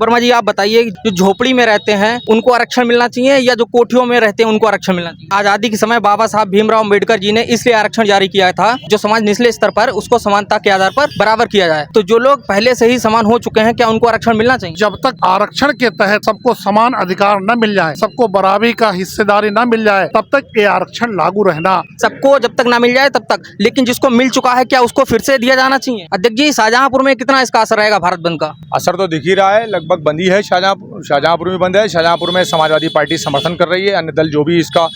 वर्मा जी आप बताइए, जो झोपड़ी में रहते हैं उनको आरक्षण मिलना चाहिए या जो कोठियों में रहते हैं उनको आरक्षण मिलना चाहिए? आजादी के समय बाबा साहब भीमराव अम्बेडकर जी ने इसलिए आरक्षण जारी किया था जो समाज निचले स्तर पर उसको समानता के आधार पर बराबर किया जाए। तो जो लोग पहले से ही समान हो चुके हैं क्या उनको आरक्षण मिलना चाहिए? जब तक आरक्षण के तहत सबको समान अधिकार न मिल जाए, सबको बराबरी का हिस्सेदारी न मिल जाए, तब तक ये आरक्षण लागू रहना। सबको जब तक ना मिल जाए तब तक, लेकिन जिसको मिल चुका है क्या उसको फिर से दिया जाना चाहिए? अध्यक्ष जी, शाहजहांपुर में कितना इसका असर रहेगा भारत बंद का? असर तो दिख ही रहा है, लगभग बंद ही है। शाहजहांपुर में बंद है। शाहजहांपुर में समाजवादी पार्टी समर्थन कर रही है। अन्य दल जो भी इसका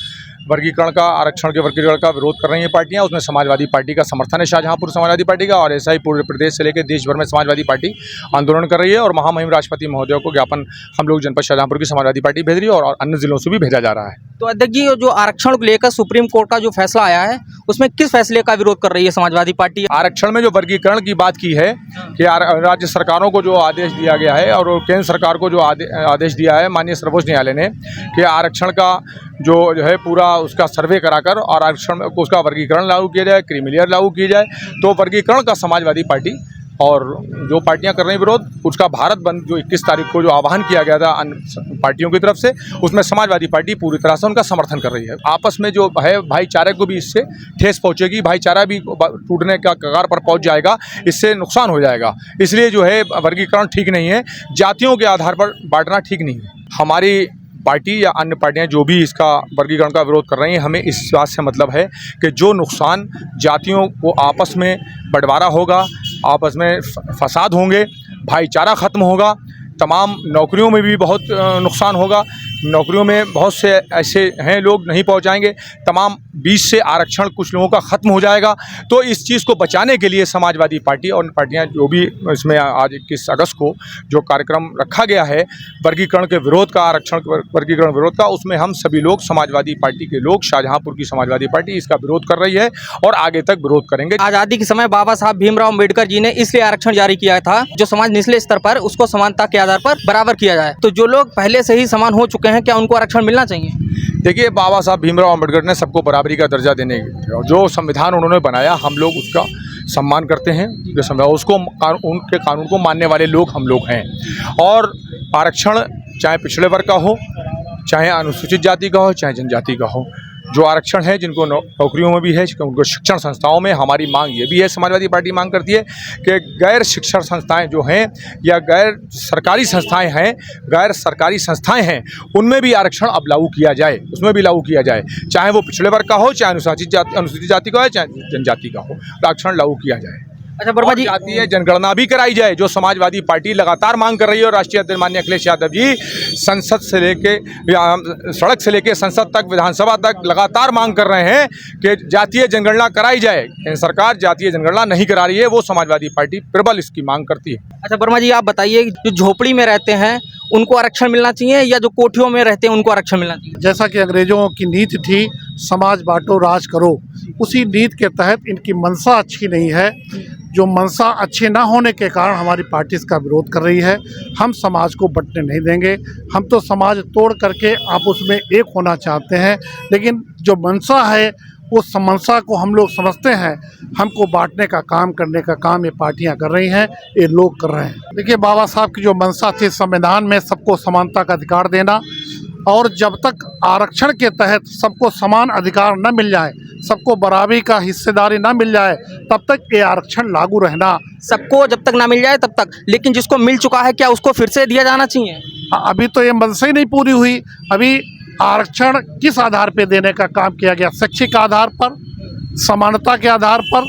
वर्गीकरण का, आरक्षण के वर्गीकरण का विरोध कर रही है पार्टियां, उसमें समाजवादी पार्टी का समर्थन है, शाहजहांपुर समाजवादी पार्टी का। और ऐसा ही पूरे प्रदेश से लेकर देश भर में समाजवादी पार्टी आंदोलन कर रही है और महामहिम राष्ट्रपति महोदय को ज्ञापन हम लोग जनपद शाहजहांपुर की समाजवादी पार्टी भेज रही है और अन्य जिलों से भी भेजा जा रहा है। तो अध्यक्ष जी, जो आरक्षण को लेकर सुप्रीम कोर्ट का जो फैसला आया है उसमें किस फैसले का विरोध कर रही है समाजवादी पार्टी? आरक्षण में जो वर्गीकरण की बात की है कि राज्य सरकारों को जो आदेश दिया गया है और केंद्र सरकार को जो आदेश दिया है माननीय सर्वोच्च न्यायालय ने कि आरक्षण का जो है पूरा उसका सर्वे कराकर और आरक्षण को उसका वर्गीकरण लागू किया जाए, क्रीमी लागू किया जाए। तो वर्गीकरण का समाजवादी पार्टी और जो पार्टियां कर रही हैं विरोध, उसका भारत बंद जो 21 तारीख को जो आह्वान किया गया था अन्य पार्टियों की तरफ से, उसमें समाजवादी पार्टी पूरी तरह से उनका समर्थन कर रही है। आपस में जो है भाईचारे को भी इससे ठेस पहुंचेगी, भाईचारा भी टूटने का कगार पर पहुंच जाएगा, इससे नुकसान हो जाएगा। इसलिए जो है वर्गीकरण ठीक नहीं है, जातियों के आधार पर बांटना ठीक नहीं है। हमारी पार्टी या अन्य पार्टियां जो भी इसका वर्गीकरण का विरोध कर रही हैं, हमें इस बात से मतलब है कि जो नुकसान जातियों को आपस में बंटवारा होगा, आपस में फसाद होंगे, भाईचारा ख़त्म होगा, तमाम नौकरियों में भी बहुत नुकसान होगा। नौकरियों में बहुत से ऐसे हैं लोग नहीं पहुंचाएंगे, तमाम बीच से आरक्षण कुछ लोगों का ख़त्म हो जाएगा। तो इस चीज़ को बचाने के लिए समाजवादी पार्टी और पार्टियां जो भी इसमें आज 21 अगस्त को जो कार्यक्रम रखा गया है वर्गीकरण के विरोध का, आरक्षण वर्गीकरण विरोध का, उसमें हम सभी लोग समाजवादी पार्टी के लोग, शाहजहांपुर की समाजवादी पार्टी इसका विरोध कर रही है और आगे तक विरोध करेंगे। आज़ादी के समय बाबा साहब भीमराव अम्बेडकर जी ने इसलिए आरक्षण जारी किया था जो समाज निचले स्तर पर उसको समानता के आधार पर बराबर किया जाए। तो जो लोग पहले से ही समान हो चुके हैं क्या उनको आरक्षण मिलना चाहिए? देखिए, बाबा साहब भीमराव अम्बेडकर ने सबको बराबरी का दर्जा देने जो संविधान उन्होंने बनाया, हम लोग उसका सम्मान करते हैं। जो संविधान उसको उनके कानून को मानने वाले लोग हम लोग हैं। और आरक्षण चाहे पिछड़े वर्ग का हो, चाहे अनुसूचित जाति का हो, चाहे जनजाति का हो, जो आरक्षण है जिनको नौकरियों में भी है, उनको शिक्षण संस्थाओं में, हमारी मांग ये भी है, समाजवादी पार्टी मांग करती है कि गैर शिक्षण संस्थाएं जो हैं या गैर सरकारी संस्थाएं हैं, गैर सरकारी संस्थाएं हैं, उनमें भी आरक्षण अब लागू किया जाए, उसमें भी लागू किया जाए, चाहे वो पिछड़े वर्ग का हो, चाहे अनुसूचित जाति का हो, चाहे जनजाति का हो, आरक्षण लागू किया जाए। अच्छा वर्मा जी, जातीय जनगणना भी कराई जाए, जो समाजवादी पार्टी लगातार मांग कर रही है। और राष्ट्रीय अध्यक्ष माननीय अखिलेश यादव जी संसद से लेके सड़क से लेके संसद तक, विधानसभा तक लगातार मांग कर रहे हैं कि जातीय जनगणना कराई जाए। सरकार जातीय जनगणना नहीं करा रही है, वो समाजवादी पार्टी प्रबल इसकी मांग करती है। अच्छा वर्मा जी आप बताइए, जो झोपड़ी में रहते हैं उनको आरक्षण मिलना चाहिए या जो कोठियों में रहते हैं उनको आरक्षण मिलना चाहिए? जैसा कि अंग्रेजों की नीति थी समाज बांटो राज करो, उसी नीति के तहत इनकी मंशा अच्छी नहीं है। जो मंशा अच्छे ना होने के कारण हमारी पार्टी इसका विरोध कर रही है। हम समाज को बंटने नहीं देंगे। हम तो समाज तोड़ करके आपस में एक होना चाहते हैं, लेकिन जो मंशा है उस मंशा को हम लोग समझते हैं। हमको बांटने का काम, करने का काम ये पार्टियां कर रही हैं, ये लोग कर रहे हैं। देखिए, बाबा साहब की जो मंशा थी संविधान में सबको समानता का अधिकार देना, और जब तक आरक्षण के तहत सबको समान अधिकार न मिल जाए, सबको बराबरी का हिस्सेदारी न मिल जाए, तब तक ये आरक्षण लागू रहना। सबको जब तक ना मिल जाए तब तक, लेकिन जिसको मिल चुका है क्या उसको फिर से दिया जाना चाहिए? अभी तो ये मंशा ही नहीं पूरी हुई। अभी आरक्षण किस आधार पे देने का काम किया गया? शैक्षिक आधार पर, समानता के आधार पर,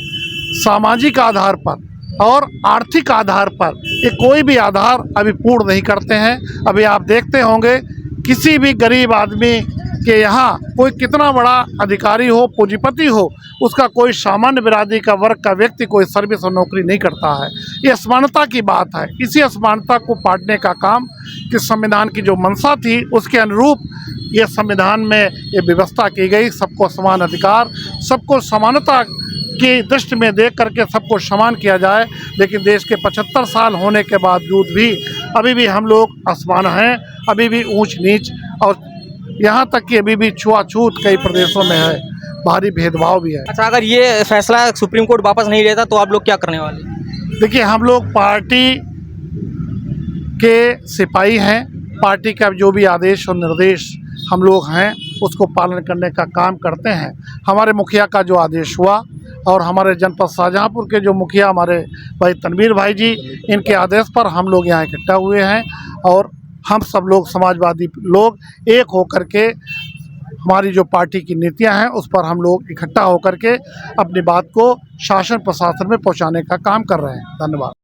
सामाजिक आधार पर और आर्थिक आधार पर। ये कोई भी आधार अभी पूर्ण नहीं करते हैं। अभी आप देखते होंगे किसी भी गरीब आदमी के यहाँ कोई कितना बड़ा अधिकारी हो, पूंजीपति हो, उसका कोई सामान्य बिरादरी का वर्ग का व्यक्ति कोई सर्विस और नौकरी नहीं करता है। ये असमानता की बात है। इसी असमानता को पाटने का काम कि संविधान की जो मंशा थी उसके अनुरूप ये संविधान में ये व्यवस्था की गई। सबको समान अधिकार, सबको समानता की दृष्टि में देख करके सबको समान किया जाए। लेकिन देश के 75 साल होने के बावजूद भी अभी भी हम लोग असमान हैं, अभी भी ऊंच नीच, और यहाँ तक कि अभी भी छुआछूत कई प्रदेशों में है, भारी भेदभाव भी है। अच्छा, अगर ये फैसला सुप्रीम कोर्ट वापस नहीं लेता तो आप लोग क्या करने वाले? देखिए, हम लोग पार्टी के सिपाही हैं। पार्टी का जो भी आदेश और निर्देश हम लोग हैं उसको पालन करने का काम करते हैं। हमारे मुखिया का जो आदेश हुआ और हमारे जनपद शाहजहाँपुर के जो मुखिया हमारे भाई तनवीर भाई जी, इनके आदेश पर हम लोग यहाँ इकट्ठा हुए हैं और हम सब लोग समाजवादी लोग एक होकर के हमारी जो पार्टी की नीतियां हैं उस पर हम लोग इकट्ठा होकर के अपनी बात को शासन प्रशासन में पहुंचाने का काम कर रहे हैं। धन्यवाद।